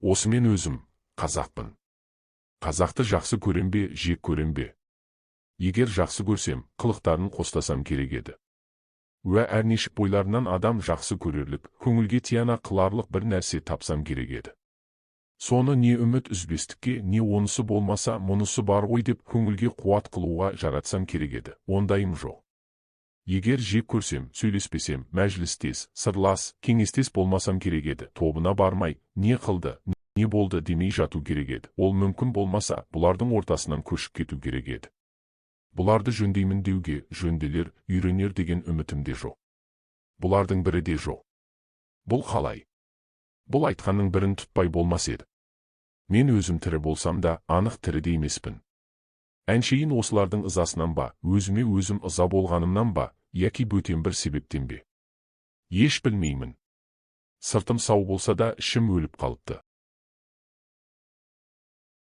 Осы мен өзім, қазақпын. Қазақты жақсы көрем бе, жек көрем бе? Егер жақсы көрсем, қылықтарын қостасам керек еді. Уә әрнешік бойларынан адам жақсы көрерлік, көңілге тияна қыларлық бір нәрсе тапсам керек еді. Соны не үміт үзбестікке, не онысы болмаса мұнысы бар ғой деп көңілге қуат қылуға жаратсам керек еді. Ондайым жоқ. Егер жек көрсем, сөйлеспесем, мәжілістес, сырлас, кеңестес болмасам керек еді. Тобына бармай, не қылды, не болды демей жату керек еді. Ол мүмкін болмаса, бұлардың ортасынан көшіп кету керек еді. Бұларды жөндеймін деуге, жөнделер, үйренер деген үмітім де жоқ. Бұлардың бірі де жоқ. Бұл қалай? Бұл айтқанның бірін тұтпай болмас еді. Мен өзім тірі болсам да, анық тірі де емеспін. Әншейін осылардың ызасынан ба, өзіме өзім ыза болғанымнан ба, яки бөтен бір себептен бе? Еш білмеймін. Сыртым сау болса да ішім өліп қалыпты.